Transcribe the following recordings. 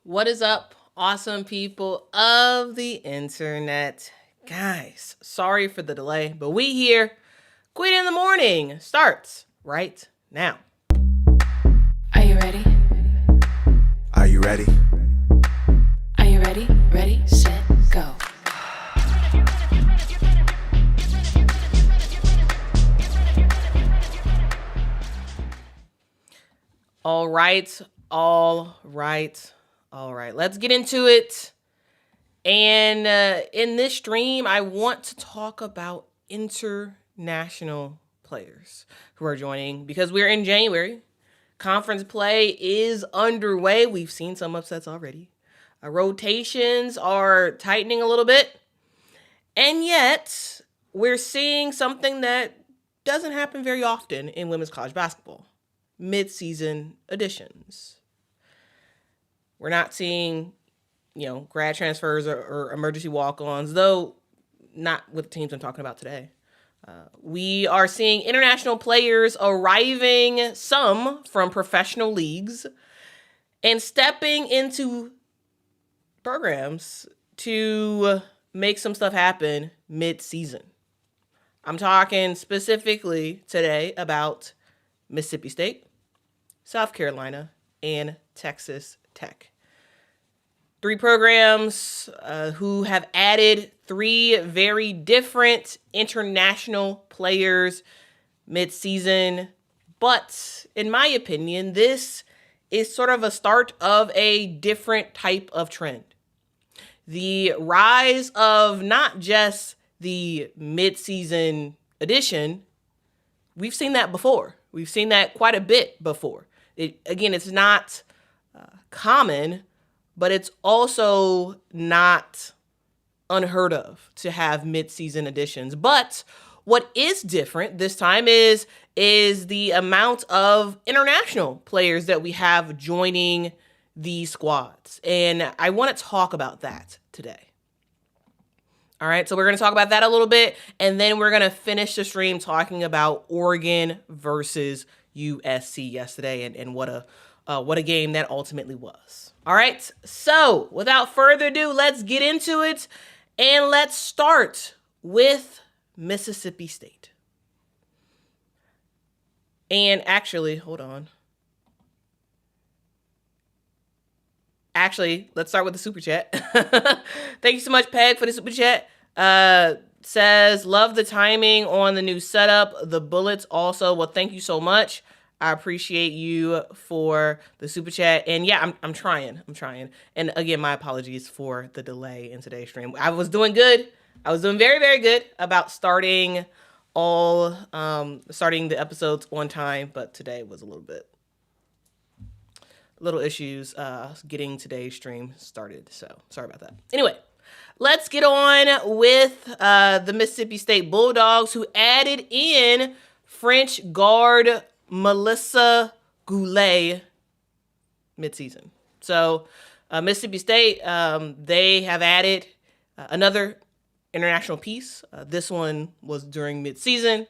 What is up, awesome people of the internet? Guys, sorry for the delay, but we here. Quit in the morning starts right now. Are you ready? Are you ready? Are you ready? Ready, set, go. All right. Let's get into it. And in this stream, I want to talk about international players who are joining because we're in January. Conference play is underway. We've seen some upsets already. Rotations are tightening a little bit. And yet, we're seeing something that doesn't happen very often in women's college basketball. Mid-season additions. We're not seeing, grad transfers or emergency walk-ons, though not with the teams I'm talking about today. We are seeing international players arriving, some from professional leagues, and stepping into programs to make some stuff happen mid-season. I'm talking specifically today about Mississippi State, South Carolina, and Texas Tech. 3 programs who have added 3 very different international players mid-season. But in my opinion, this is sort of a start of a different type of trend. The rise of not just the mid-season addition, we've seen that before. We've seen that quite a bit before. It's not common, but it's also not unheard of to have mid-season additions. But what is different this time is the amount of international players that we have joining these squads. And I want to talk about that today. All right, so we're going to talk about that a little bit, and then we're going to finish the stream talking about Oregon versus USC yesterday and what a game that ultimately was. All right, so without further ado, let's get into it, and let's start with Mississippi State. And actually, hold on. Let's start with the super chat. Thank you so much, Peg, for the super chat. Says, love the timing on the new setup. The bullets also. Well, thank you so much. I appreciate you for the super chat. And yeah, I'm trying. And again, my apologies for the delay in today's stream. I was doing good. I was doing very, very good about starting the episodes on time, but today was a little issues getting today's stream started. So sorry about that. Anyway, let's get on with the Mississippi State Bulldogs, who added in French guard Melissa Goulet midseason. So Mississippi State, they have added another international piece. This one was during midseason,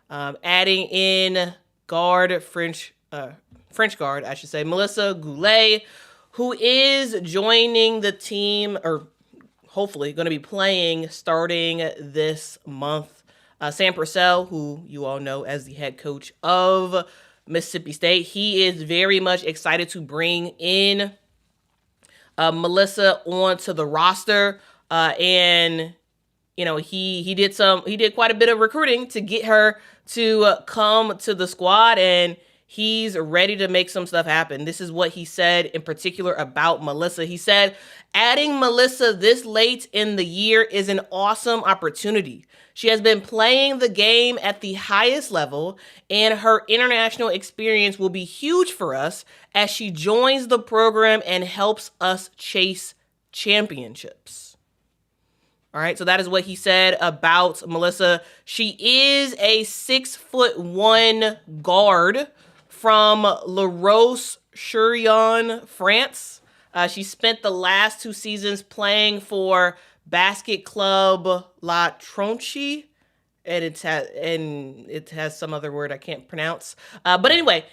adding in French guard, I should say, Melissa Goulet, who is joining the team, or hopefully going to be playing starting this month. Sam Purcell, who you all know as the head coach of Mississippi State, he is very much excited to bring in Melissa onto the roster. And he did quite a bit of recruiting to get her to come to the squad, and he's ready to make some stuff happen. This is what he said in particular about Melissa. He said, adding Melissa this late in the year is an awesome opportunity. She has been playing the game at the highest level, and her international experience will be huge for us as she joins the program and helps us chase championships. All right, so that is what he said about Melissa. She is a 6'1" guard from La Roche-sur-Yon, France. She spent the last 2 seasons playing for Basket Club La Tronche, and it has some other word I can't pronounce. But anyway,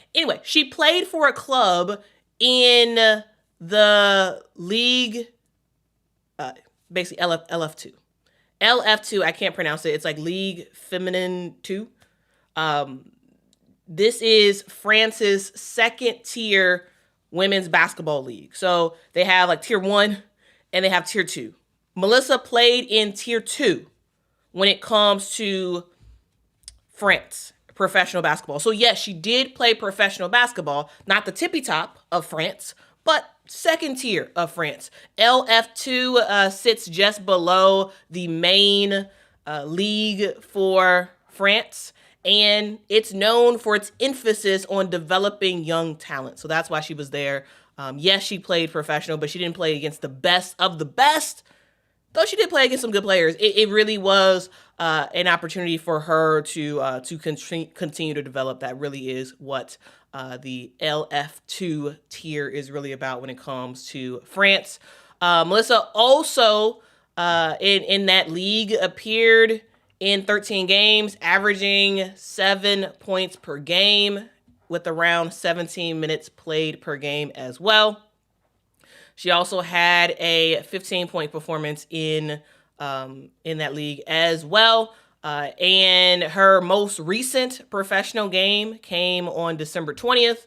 she played for a club in the league, basically LF2. LF2, I can't pronounce it. It's like League Feminine 2. This is France's second tier women's basketball league. So they have like tier 1 and they have tier 2. Melissa played in tier 2 when it comes to France professional basketball. So yes, she did play professional basketball, not the tippy top of France, but second tier of France. LF2 sits just below the main league for France, and it's known for its emphasis on developing young talent. So that's why she was there. Yes, she played professional, but she didn't play against the best of the best, though she did play against some good players. It really was an opportunity for her to continue to develop. That really is what the LF2 tier is really about when it comes to France. Melissa also in that league appeared in 13 games, averaging 7 points per game with around 17 minutes played per game as well. She also had a 15-point performance in that league as well. And her most recent professional game came on December 20th,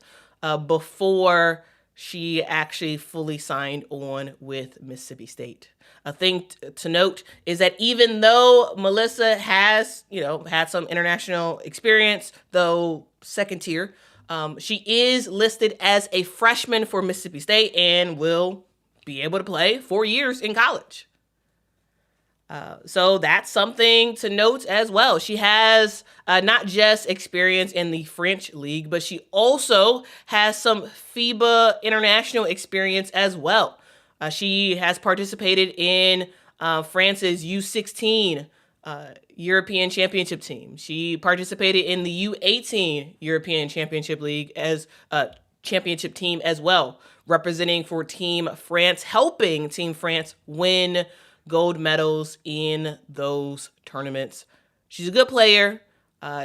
before she actually fully signed on with Mississippi State. A thing to note is that even though Melissa has, had some international experience, though second tier, she is listed as a freshman for Mississippi State and will be able to play 4 years in college. So that's something to note as well. She has not just experience in the French league, but she also has some FIBA international experience as well. She has participated in France's U16 European Championship team. She participated in the U18 European Championship League as championship team as well, representing for Team France, helping Team France win gold medals in those tournaments. She's a good player.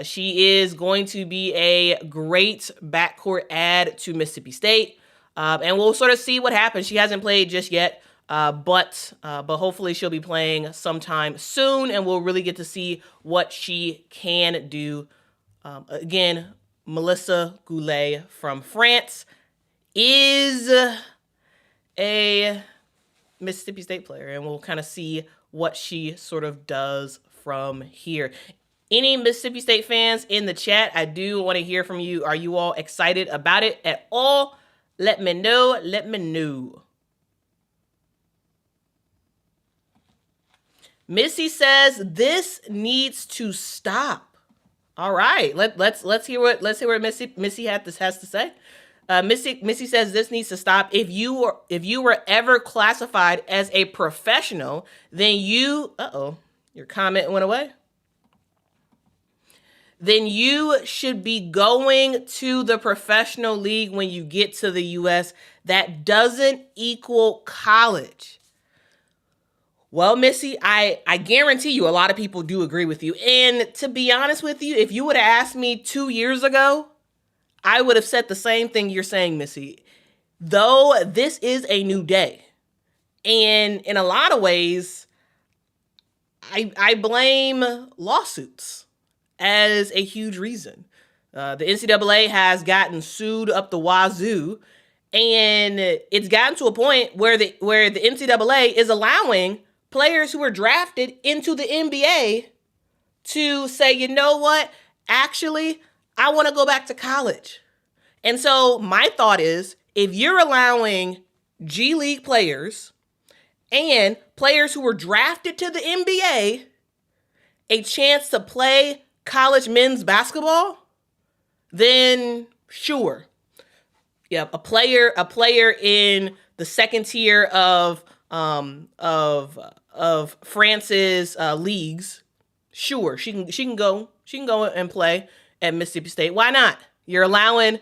She is going to be a great backcourt add to Mississippi State. And we'll sort of see what happens. She hasn't played just yet, but hopefully she'll be playing sometime soon, and we'll really get to see what she can do. Again, Melissa Goulet from France is a Mississippi State player, and we'll kind of see what she sort of does from here. Any Mississippi State fans in the chat, I do want to hear from you. Are you all excited about it at all? Let me know. Let me know. Missy says this needs to stop. All right, let's hear what Missy has to say. Missy says this needs to stop. If you were ever classified as a professional, then your comment went away. Then you should be going to the professional league when you get to the U.S. That doesn't equal college. Well, Missy, I guarantee you a lot of people do agree with you. And to be honest with you, if you would have asked me 2 years ago, I would have said the same thing you're saying, Missy. Though this is a new day. And in a lot of ways, I blame lawsuits as a huge reason. The NCAA has gotten sued up the wazoo, and it's gotten to a point where the NCAA is allowing players who are drafted into the NBA to say, you know what, actually, I want to go back to college. And so my thought is, if you're allowing G League players and players who were drafted to the NBA a chance to play college men's basketball, then sure. Yeah, a player in the second tier of France's leagues, sure, she can go and play at Mississippi State. Why not? You're allowing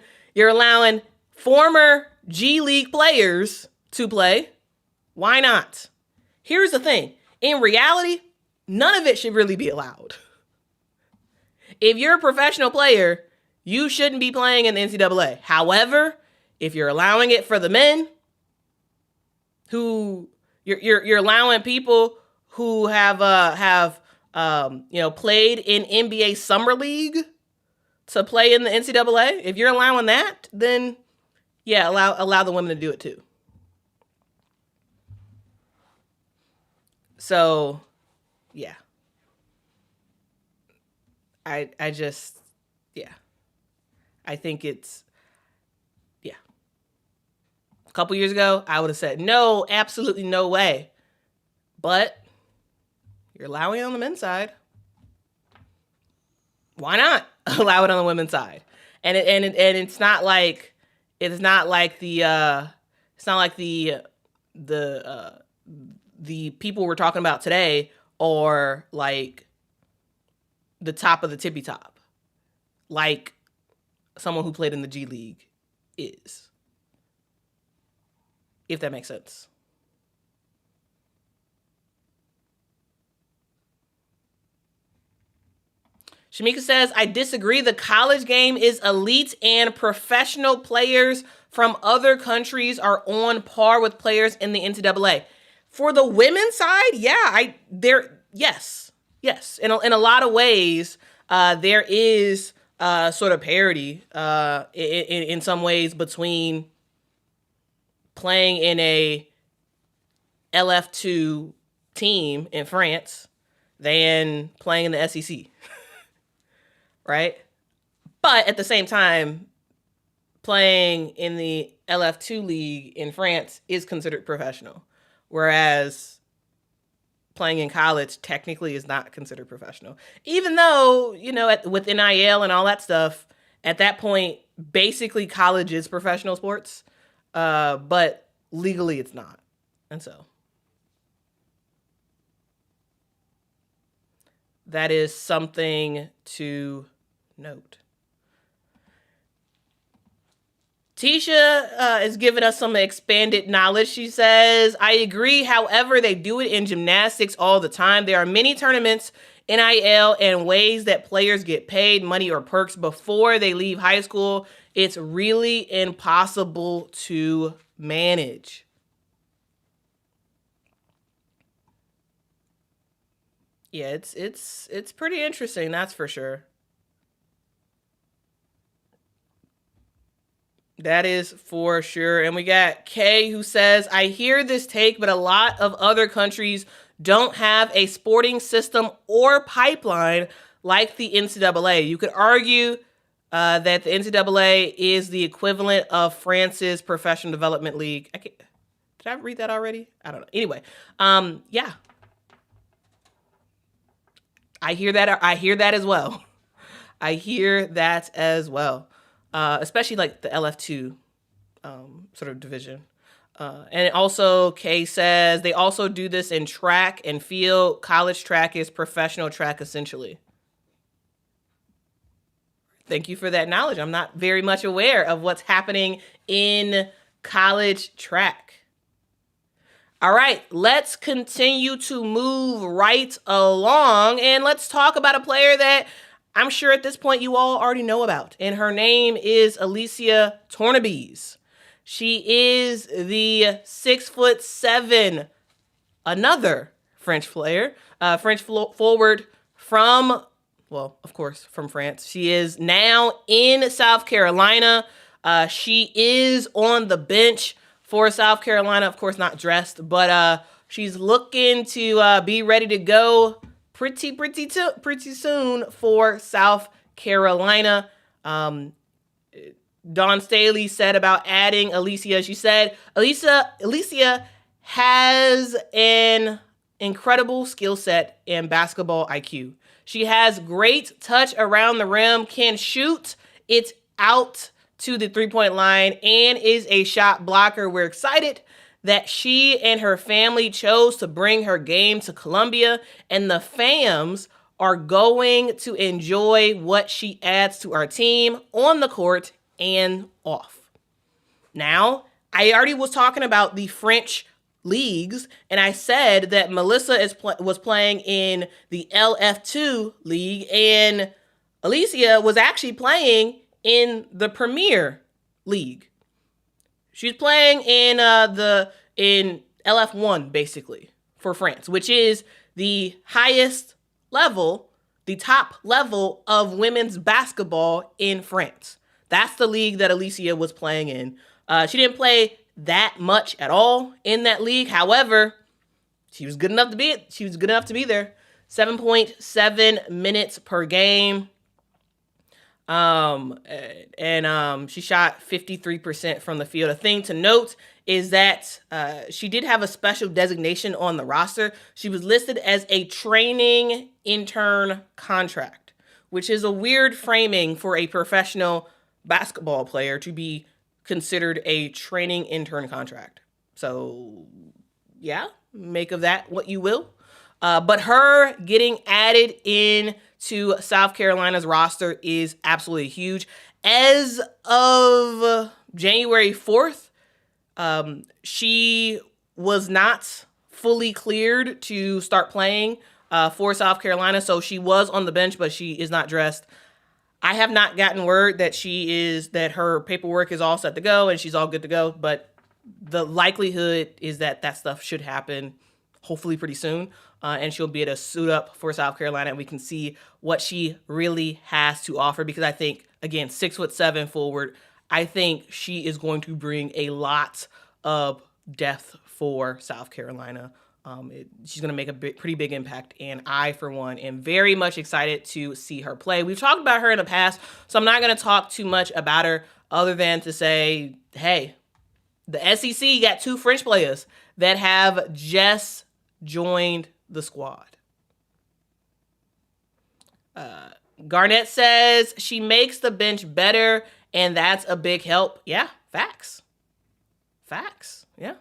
former G League players to play. Why not? Here's the thing. In reality, none of it should really be allowed. If you're a professional player, you shouldn't be playing in the NCAA. However, if you're allowing it for the men, who you're allowing people who have played in NBA Summer League to play in the NCAA. If you're allowing that, then yeah, allow the women to do it too. So, yeah. I think it's, yeah. A couple years ago, I would have said, no, absolutely no way. But you're allowing it on the men's side. Why not allow it on the women's side? And it's not like the people we're talking about today are like the top of the tippy top, like someone who played in the G League is, if that makes sense. Shamika says, I disagree. The college game is elite and professional players from other countries are on par with players in the NCAA. For the women's side, yeah, yes. In a lot of ways, there is sort of parity in some ways between playing in a LF2 team in France than playing in the SEC. Right? But at the same time, playing in the LF2 league in France is considered professional, whereas playing in college technically is not considered professional. Even though, with NIL and all that stuff, at that point, basically college is professional sports, but legally it's not. And so that is something to note. Tisha is giving us some expanded knowledge. She says, I agree. However, they do it in gymnastics all the time. There are many tournaments, NIL, and ways that players get paid money or perks before they leave high school. It's really impossible to manage. Yeah, it's pretty interesting, that's for sure. That is for sure. And we got Kay who says, I hear this take, but a lot of other countries don't have a sporting system or pipeline like the NCAA. You could argue that the NCAA is the equivalent of France's professional development league. Did I read that already? I don't know. Anyway, yeah. I hear that as well. I hear that as well. Especially like the LF2 sort of division. And also, Kay says, they also do this in track and field. College track is professional track, essentially. Thank you for that knowledge. I'm not very much aware of what's happening in college track. All right, let's continue to move right along. And let's talk about a player that I'm sure at this point you all already know about. And her name is Alicia Tournebize. She is the 6'7", another French player, French forward from, well, of course, from France. She is now in South Carolina. She is on the bench for South Carolina, of course, not dressed, but she's looking to be ready to go pretty soon for South Carolina. Dawn Staley said about adding Alicia, she said, Alicia has an incredible skill set and basketball IQ. She has great touch around the rim, can shoot it out to the three-point line, and is a shot blocker. We're excited that she and her family chose to bring her game to Columbia, and the fams are going to enjoy what she adds to our team on the court and off. Now, I already was talking about the French leagues, and I said that Melissa was playing in the LF2 league, and Alicia was actually playing in the Premier League. She's playing in LF1 basically for France, which is the highest level, the top level of women's basketball in France. That's the league that Alicia was playing in. She didn't play that much at all in that league. However, she was good enough to be there. 7.7 minutes per game. She shot 53% from the field. A thing to note is that she did have a special designation on the roster. She was listed as a training intern contract, which is a weird framing for a professional basketball player to be considered a training intern contract. So, yeah, make of that what you will. But her getting added in to South Carolina's roster is absolutely huge. As of January 4th, she was not fully cleared to start playing for South Carolina, so she was on the bench, but she is not dressed. I have not gotten word that that her paperwork is all set to go and she's all good to go, but the likelihood is that stuff should happen hopefully pretty soon. And she'll be able to suit up for South Carolina and we can see what she really has to offer, because I think, again, 6'7" forward, I think she is going to bring a lot of depth for South Carolina. She's going to make a pretty big impact, and I, for one, am very much excited to see her play. We've talked about her in the past, so I'm not going to talk too much about her other than to say, hey, the SEC got 2 French players that have just joined the squad. Garnett says she makes the bench better, and that's a big help. Yeah, facts. Yeah.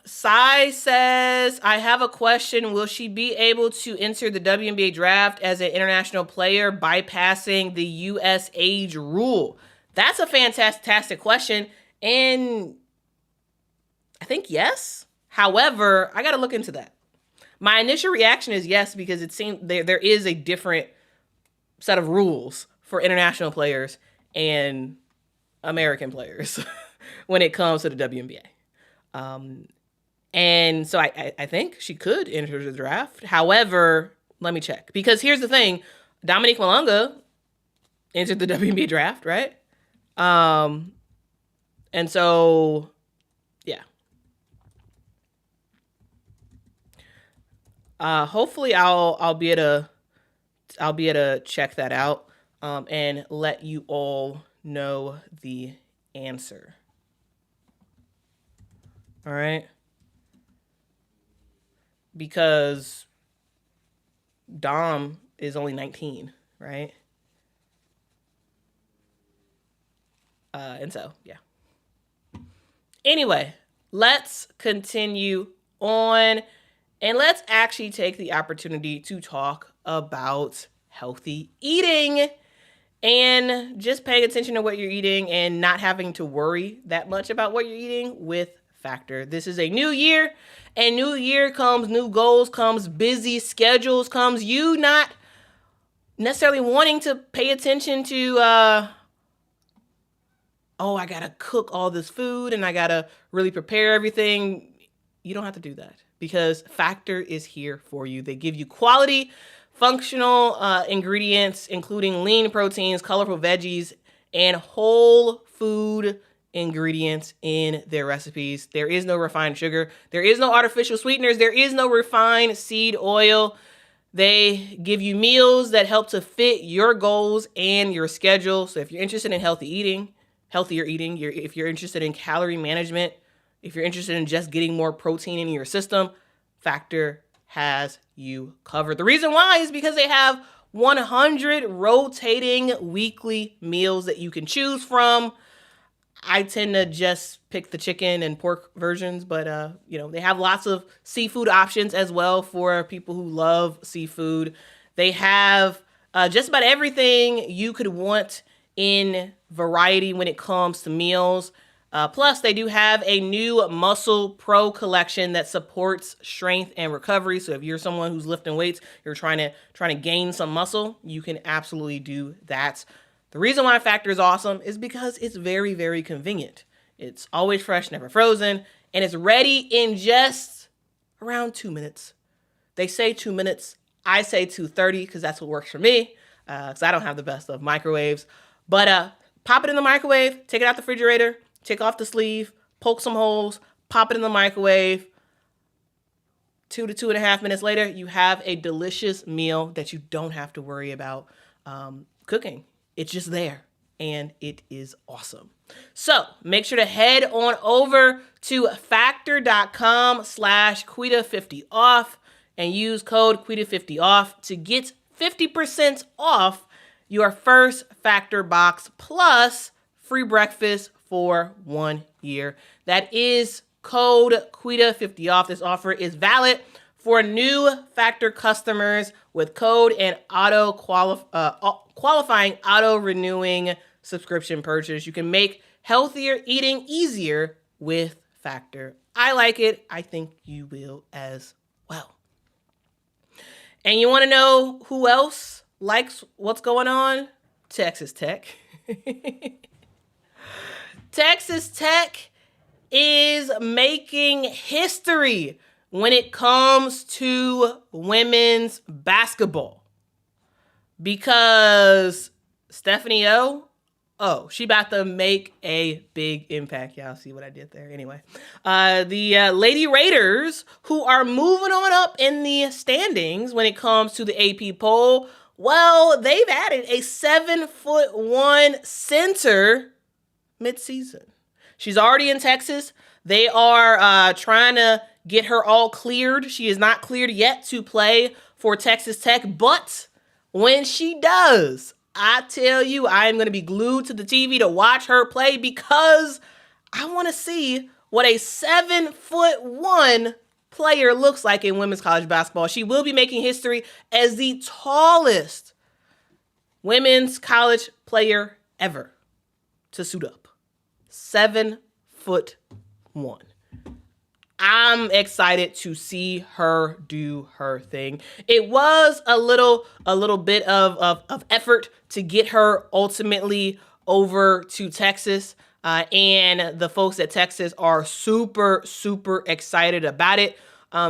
Sai says, I have a question. Will she be able to enter the WNBA draft as an international player bypassing the U.S. age rule? That's a fantastic question, and I think yes. However, I got to look into that. My initial reaction is yes, because it seems there is a different set of rules for international players and American players when it comes to the WNBA. And so I think she could enter the draft. However, let me check, because here's the thing. Dominique Malonga entered the WNBA draft, right? And so, yeah. Hopefully I'll be able to check that out, and let you all know the answer. All right. Because Dom is only 19, right? And so, yeah. Anyway, let's continue on, and let's actually take the opportunity to talk about healthy eating and just paying attention to what you're eating and not having to worry that much about what you're eating with Factor. This is a new year, and new year comes new goals, comes busy schedules, comes you not necessarily wanting to pay attention to, I gotta cook all this food and I gotta really prepare everything. You don't have to do that, because Factor is here for you. They give you quality, functional ingredients, including lean proteins, colorful veggies, and whole food ingredients in their recipes. There is no refined sugar. There is no artificial sweeteners. There is no refined seed oil. They give you meals that help to fit your goals and your schedule. So if you're interested in healthier eating, if you're interested in calorie management, if you're interested in just getting more protein in your system, Factor has you covered. The reason why is because they have 100 rotating weekly meals that you can choose from. I tend to just pick the chicken and pork versions, but they have lots of seafood options as well for people who love seafood. They have just about everything you could want in variety when it comes to meals. Plus, they do have a new Muscle Pro collection that supports strength and recovery. So if you're someone who's lifting weights, you're trying to gain some muscle, you can absolutely do that. The reason why Factor is awesome is because it's very, very convenient. It's always fresh, never frozen, and it's ready in just around 2 minutes. They say 2 minutes. I say 2:30 because that's what works for me, because I don't have the best of microwaves. But pop it in the microwave, take it out the refrigerator, take off the sleeve, poke some holes, pop it in the microwave. 2 to 2.5 minutes later, you have a delicious meal that you don't have to worry about cooking. It's just there, and it is awesome. So make sure to head on over to factor.com/Quita50off and use code Quita50off to get 50% off your first Factor box plus free breakfast for 1 year. That is code Quita50off. This offer is valid for new Factor customers with code and qualifying auto-renewing subscription purchase. You can make healthier eating easier with Factor. I like it. I think you will as well. And you want to know who else likes what's going on? Texas Tech. Texas Tech is making history when it comes to women's basketball. Because Stephanie she about to make a big impact. Y'all see what I did there? Anyway, the Lady Raiders, who are moving on up in the standings when it comes to the AP poll, well, they've added a 7'1" center midseason. She's already in Texas. They are trying to get her all cleared. She is not cleared yet to play for Texas Tech, but when she does, I tell you, I am going to be glued to the TV to watch her play because I want to see what a 7'1" player looks like in women's college basketball. She will be making history as the tallest women's college player ever to suit up. 7'1". I'm excited to see her do her thing. It was a little bit of effort to get her ultimately over to Texas. And the folks at Texas are super, super excited about it.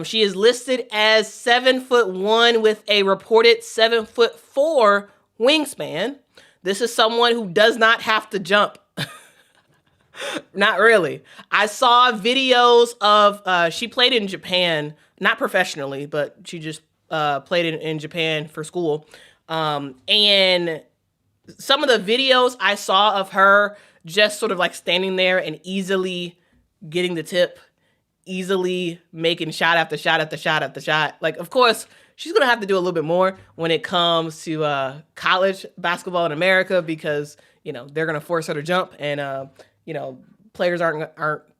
She is listed as 7'1" with a reported 7'4" wingspan. This is someone who does not have to jump. Not really. I saw videos of, she played in Japan, not professionally, but she just played in Japan for school. And some of the videos I saw of her just sort of like standing there and easily getting the tip, easily making shot after shot after shot after shot. Like, of course, she's going to have to do a little bit more when it comes to college basketball in America because, they're going to force her to jump and, players aren't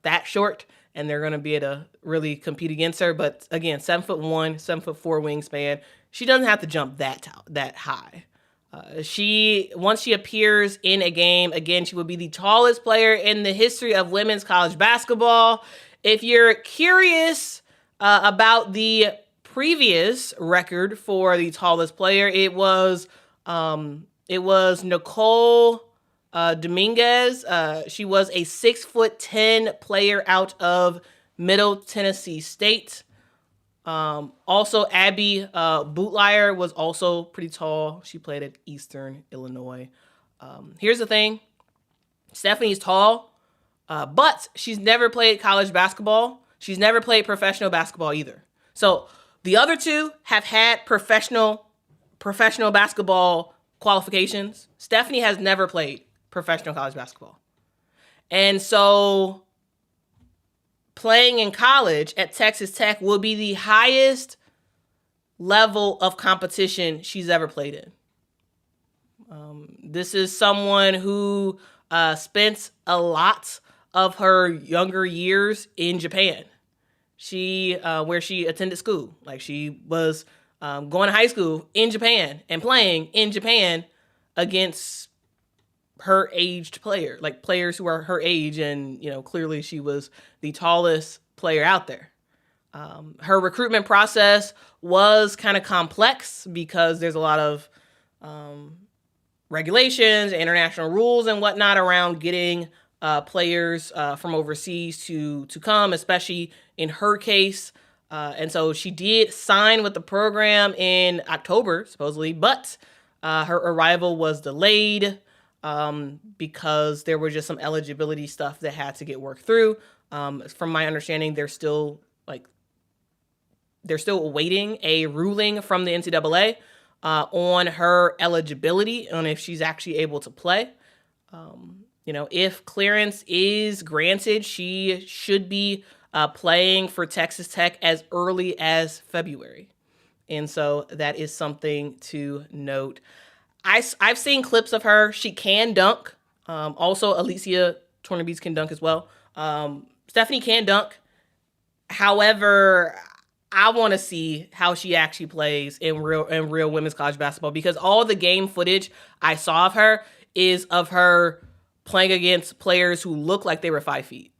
that short, and they're going to be able to really compete against her. But again, 7'1", 7'4" wingspan. She doesn't have to jump that high. Once she appears in a game, again, she will be the tallest player in the history of women's college basketball. If you're curious about the previous record for the tallest player, it was Nicole Dominguez. She was a 6'10" player out of Middle Tennessee State. Also, Abby Bootlier was also pretty tall. She played at Eastern Illinois. Here's the thing. Stephanie's tall, but she's never played college basketball. She's never played professional basketball either. So the other two have had professional basketball qualifications. Stephanie has never played professional college basketball. And so playing in college at Texas Tech will be the highest level of competition she's ever played in. This is someone who spent a lot of her younger years in Japan. Where she attended school. Like, she was going to high school in Japan and playing in Japan against her aged player, like players who are her age. And, clearly she was the tallest player out there. Her recruitment process was kind of complex because there's a lot of regulations, international rules and whatnot around getting players from overseas to come, especially in her case. And so she did sign with the program in October, supposedly, but her arrival was delayed because there were just some eligibility stuff that had to get worked through. From my understanding, they're still awaiting a ruling from the NCAA on her eligibility, on if she's actually able to play. If clearance is granted, she should be playing for Texas Tech as early as February. And so that is something to note. I've seen clips of her. She can dunk. Also, Alicia Tournebize can dunk as well. Stephanie can dunk. However, I want to see how she actually plays in real women's college basketball, because all the game footage I saw of her is of her playing against players who look like they were 5 feet.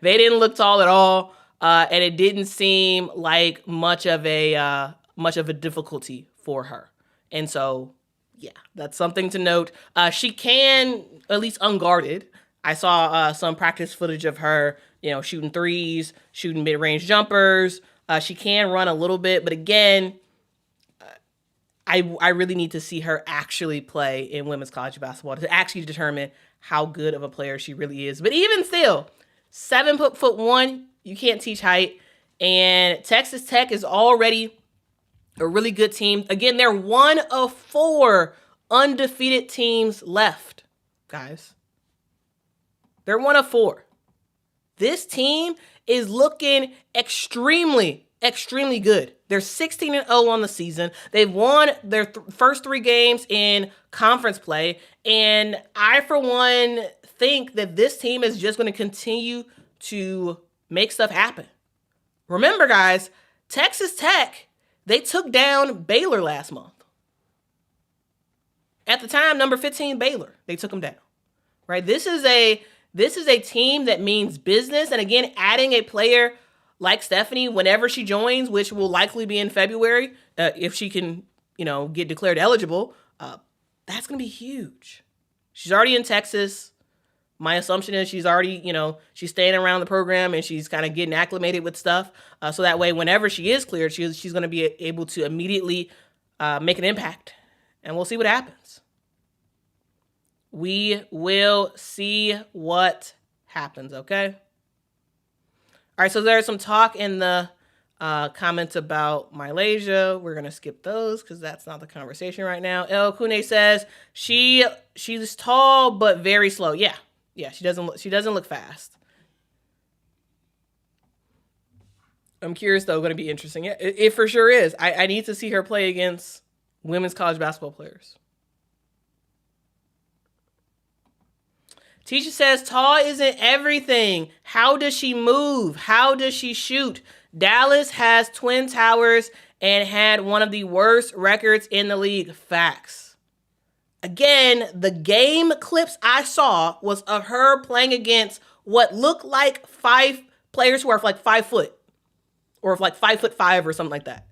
They didn't look tall at all, and it didn't seem like much of a difficulty for her. And so, yeah, that's something to note. She can, at least unguarded. I saw some practice footage of her, shooting threes, shooting mid-range jumpers. She can run a little bit, but again, I really need to see her actually play in women's college basketball to actually determine how good of a player she really is. But even still, 7'1", you can't teach height. And Texas Tech is already a really good team. Again, they're one of 4 undefeated teams left, guys. They're one of 4. This team is looking extremely, extremely good. They're 16-0 on the season. They've won their first 3 games in conference play. And I, for one, think that this team is just going to continue to make stuff happen. Remember, guys, Texas Tech, they took down Baylor last month. At the time, number 15 Baylor, they took them down. Right? This is a team that means business. And again, adding a player like Stephanie whenever she joins, which will likely be in February, if she can, get declared eligible, that's going to be huge. She's already in Texas. My assumption is she's already, she's staying around the program and she's kind of getting acclimated with stuff. So that way, whenever she is cleared, she's going to be able to immediately make an impact. And we'll see what happens. We will see what happens, okay? All right, so there's some talk in the comments about Malaysia. We're going to skip those because that's not the conversation right now. El Kune says she's tall but very slow. Yeah, she doesn't look fast. I'm curious, though. Going to be interesting. Yeah, it for sure is. I need to see her play against women's college basketball players. Teacher says, tall isn't everything. How does she move? How does she shoot? Dallas has twin towers and had one of the worst records in the league. Facts. Again, the game clips I saw was of her playing against what looked like 5 players who are like 5 foot or like 5'5" or something like that.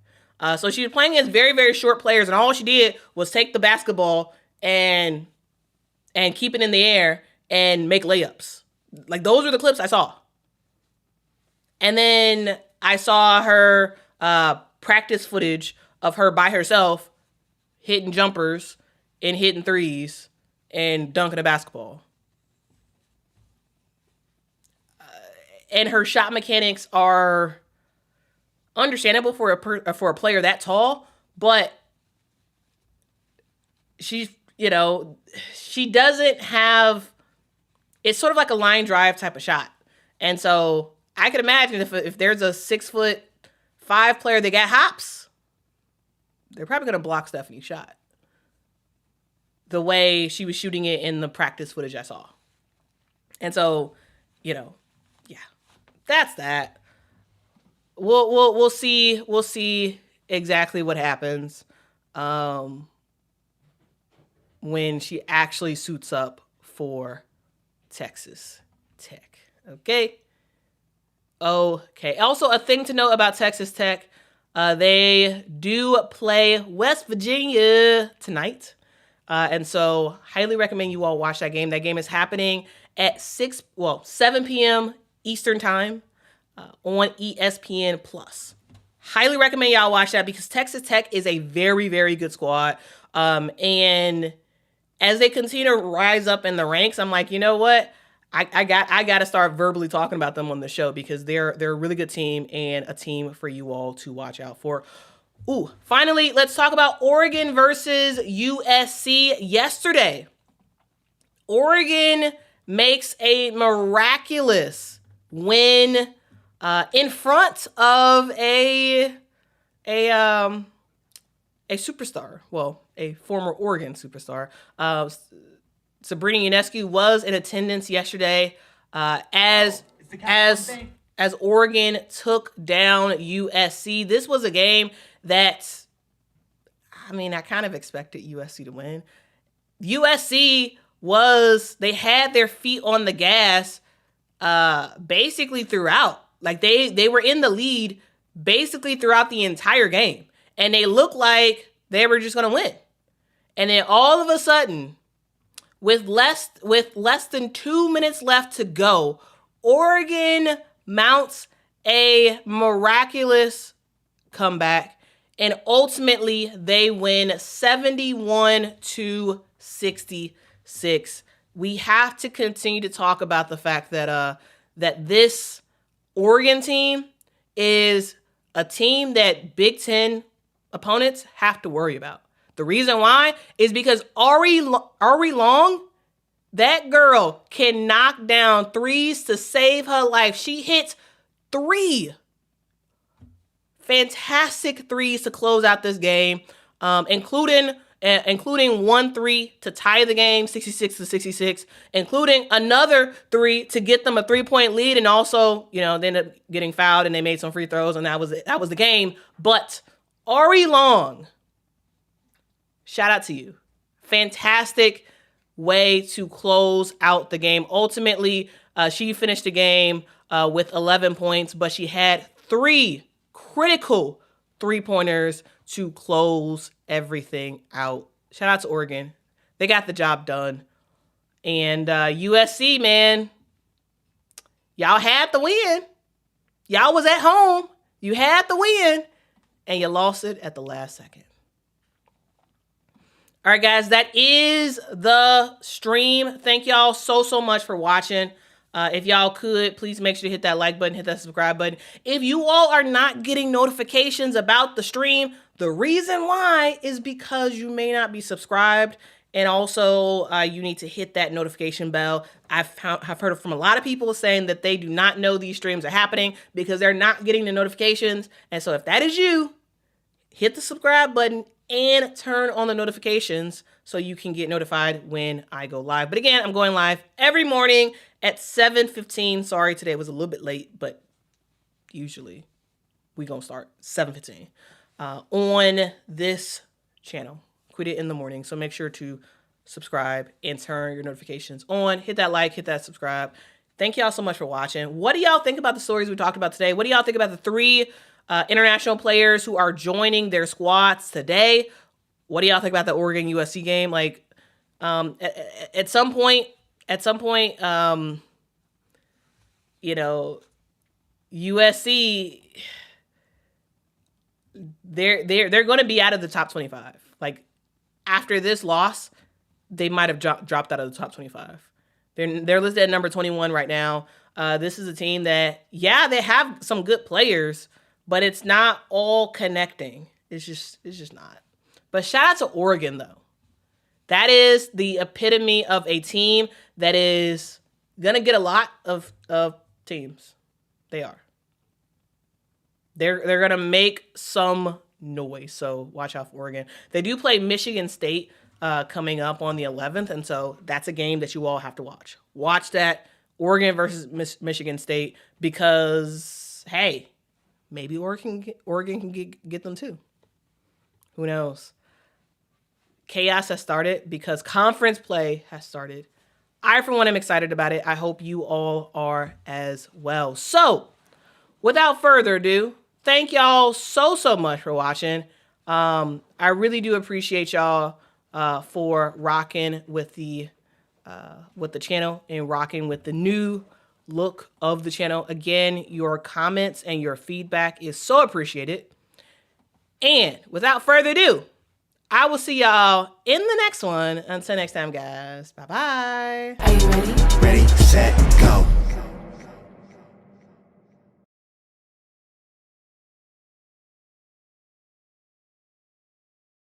So she was playing against very, very short players, and all she did was take the basketball and keep it in the air and make layups. Like, those are the clips I saw. And then I saw her practice footage of her by herself hitting jumpers and hitting threes and dunking a basketball. And her shot mechanics are understandable for a player that tall, but she's, she doesn't have. It's sort of like a line drive type of shot. And so I could imagine if there's a 6'5" player that got hops, they're probably going to block Stephanie's shot the way she was shooting it in the practice footage I saw. And so, yeah, that's that. We'll see exactly what happens. when she actually suits up for Texas Tech. Okay. Also, a thing to note about Texas Tech, they do play West Virginia tonight. And so highly recommend you all watch that game. That game is happening at 7 p.m. Eastern time on ESPN Plus. Highly recommend y'all watch that because Texas Tech is a very, very good squad. And as they continue to rise up in the ranks, I'm like, you know what? I got to start verbally talking about them on the show because they're a really good team and a team for you all to watch out for. Finally, let's talk about Oregon versus USC yesterday. Oregon makes a miraculous win in front of a superstar. Well, a former Oregon superstar. Sabrina Ionescu was in attendance yesterday as Oregon took down USC. This was a game that, I kind of expected USC to win. USC they had their feet on the gas basically throughout. Like they were in the lead basically throughout the entire game. And they looked like they were just going to win. And then all of a sudden, with less than 2 minutes left to go, Oregon mounts a miraculous comeback, and ultimately they win 71-66. We have to continue to talk about the fact that this Oregon team is a team that Big Ten opponents have to worry about. The reason why is because Ari Long, that girl can knock down threes to save her life. She hits 3 fantastic threes to close out this game, including 1-3 to tie the game 66-66, including another 3 to get them a 3-point lead, and also, they ended up getting fouled and they made some free throws, and that was the game. But Ari Long, shout out to you. Fantastic way to close out the game. Ultimately, she finished the game with 11 points, but she had 3 critical 3-pointers to close everything out. Shout out to Oregon. They got the job done. And USC, man, y'all had the win. Y'all was at home. You had the win, and you lost it at the last second. All right, guys, that is the stream. Thank y'all so much for watching. If y'all could, please make sure to hit that like button, hit that subscribe button. If you all are not getting notifications about the stream, the reason why is because you may not be subscribed. And also, you need to hit that notification bell. I've heard from a lot of people saying that they do not know these streams are happening because they're not getting the notifications. And so if that is you, hit the subscribe button and turn on the notifications so you can get notified when I go live. But again, I'm going live every morning at 7:15. Sorry, today was a little bit late, but usually we gonna start 7:15 on this channel. Quit it in the morning. So make sure to subscribe and turn your notifications on. Hit that like, hit that subscribe. Thank y'all so much for watching. What do y'all think about the stories we talked about today? What do y'all think about the 3 international players who are joining their squads today? What do y'all think about the Oregon USC game? Like, at some point, USC, they're going to be out of the top 25. Like, after this loss, they might have dropped out of the top 25. They're listed at number 21 right now. This is a team that, they have some good players, but it's not all connecting. It's just not. But shout out to Oregon, though. That is the epitome of a team that is going to get a lot of teams. They are. They're going to make some noise, so watch out for Oregon. They do play Michigan State coming up on the 11th, and so that's a game that you all have to watch. Watch that, Oregon versus Michigan State, because, hey, maybe Oregon can get them too. Who knows? chaos has started because conference play has started. I, for one, am excited about it. I hope you all are as well. So, without further ado, thank y'all so much for watching. I really do appreciate y'all for rocking with the channel and rocking with the new look of the channel. Again, your comments and your feedback is so appreciated. And without further ado, I will see y'all in the next one. Until next time, guys. Bye-bye. Are you ready? Ready, set, go.